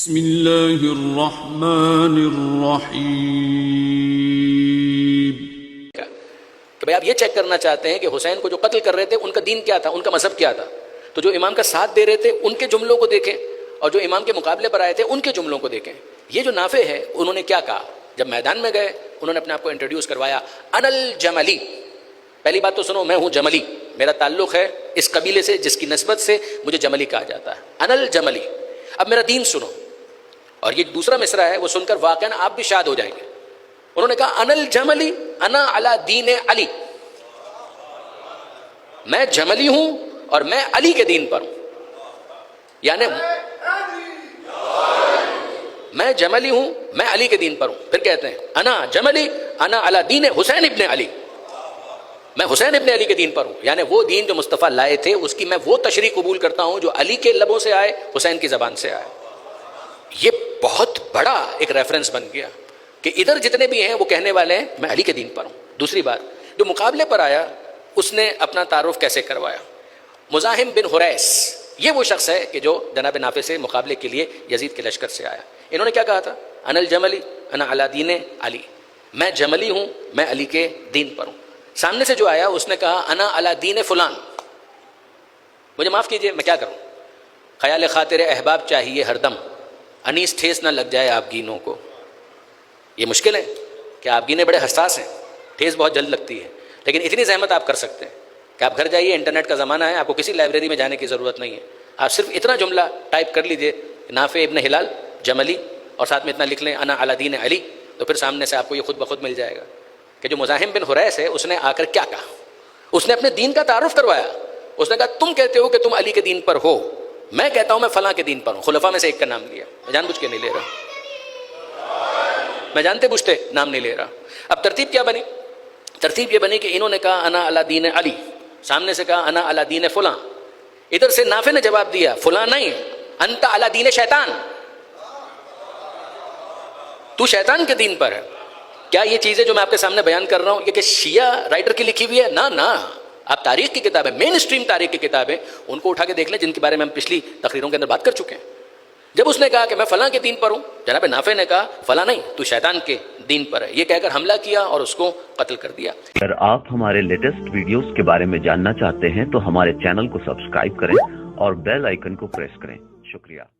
بسم اللہ الرحمن الرحیم۔ کہ بھئی آپ یہ چیک کرنا چاہتے ہیں کہ حسین کو جو قتل کر رہے تھے ان کا دین کیا تھا، ان کا مذہب کیا تھا، تو جو امام کا ساتھ دے رہے تھے ان کے جملوں کو دیکھیں اور جو امام کے مقابلے پر آئے تھے ان کے جملوں کو دیکھیں۔ یہ جو نافع ہے انہوں نے کیا کہا جب میدان میں گئے؟ انہوں نے اپنے آپ کو انٹروڈیوس کروایا، انا الجملی۔ پہلی بات تو سنو، میں ہوں جملی، میرا تعلق ہے اس قبیلے سے جس کی نسبت سے مجھے جملی کہا جاتا ہے، انا الجملی۔ اب میرا دین سنو، اور یہ دوسرا مصرع ہے وہ سن کر واقعا آپ بھی شاد ہو جائیں گے۔ انہوں نے کہا انا الجملی انا علی دین علی، میں جملی ہوں اور میں علی کے دین پر ہوں۔ یعنی میں جملی ہوں، میں علی کے دین پر ہوں۔ پھر کہتے ہیں انا جملی انا علی دین حسین ابن علی، میں حسین ابن علی کے دین پر ہوں۔ یعنی وہ دین جو مصطفیٰ لائے تھے اس کی میں وہ تشریح قبول کرتا ہوں جو علی کے لبوں سے آئے، حسین کی زبان سے آئے۔ یہ بہت بڑا ایک ریفرنس بن گیا کہ ادھر جتنے بھی ہیں وہ کہنے والے ہیں میں علی کے دین پر ہوں۔ دوسری بات، جو مقابلے پر آیا اس نے اپنا تعارف کیسے کروایا؟ مزاحم بن حریث، یہ وہ شخص ہے کہ جو جناب نافع سے مقابلے کے لیے یزید کے لشکر سے آیا۔ انہوں نے کیا کہا تھا؟ انا الجملی انا علی دین علی، میں جملی ہوں، میں علی کے دین پر ہوں۔ سامنے سے جو آیا اس نے کہا انا علی دین فلان۔ مجھے معاف کیجئے، میں کیا کروں؟ خیال خاطر احباب چاہیے ہر دم، انیس ٹھیس نہ لگ جائے آپ گینوں کو۔ یہ مشکل ہے کہ آپ گینے بڑے حساس ہیں، ٹھیس بہت جلد لگتی ہے، لیکن اتنی زحمت آپ کر سکتے ہیں کہ آپ گھر جائیے، انٹرنیٹ کا زمانہ ہے، آپ کو کسی لائبریری میں جانے کی ضرورت نہیں ہے، آپ صرف اتنا جملہ ٹائپ کر لیجئے نافع ابن ہلال جملی، اور ساتھ میں اتنا لکھ لیں انا علی دین علی، تو پھر سامنے سے آپ کو یہ خود بخود مل جائے گا کہ جو مزاحم بن حریث ہے اس نے آ کر کیا کہا۔ اس نے اپنے دین کا تعارف کروایا۔ اس نے کہا تم کہتے ہو کہ تم علی کے دین پر ہو، میں کہتا ہوں میں فلاں کے دین پر ہوں۔ خلفاء میں سے ایک کا نام لیا، میں جان بوجھ کے نہیں لے رہا، میں جانتے بوجھتے نام نہیں لے رہا۔ اب ترتیب کیا بنی؟ ترتیب یہ بنی کہ انہوں نے کہا انا علی دین علی، سامنے سے کہا انا علی دین فلاں، ادھر سے نافع نے جواب دیا فلاں نہیں، انت علی دین شیطان، تو شیطان کے دین پر ہے۔ کیا یہ چیزیں جو میں آپ کے سامنے بیان کر رہا ہوں یہ کہ شیعہ رائٹر کی لکھی ہوئی ہے؟ نہ، آپ تاریخ کی کتابیں، مین اسٹریم تاریخ کی کتابیں ان کو اٹھا کے دیکھ لیں جن کے بارے میں ہم پچھلی تقریروں کے اندر بات کر چکے ہیں۔ جب اس نے کہا کہ میں فلاں کے دین پر ہوں، جناب نافع نے کہا فلاں نہیں، تو شیطان کے دین پر ہے، یہ کہہ کر حملہ کیا اور اس کو قتل کر دیا۔ اگر آپ ہمارے لیٹسٹ ویڈیوز کے بارے میں جاننا چاہتے ہیں تو ہمارے چینل کو سبسکرائب کریں اور بیل آئیکن کو پریس کریں۔ شکریہ۔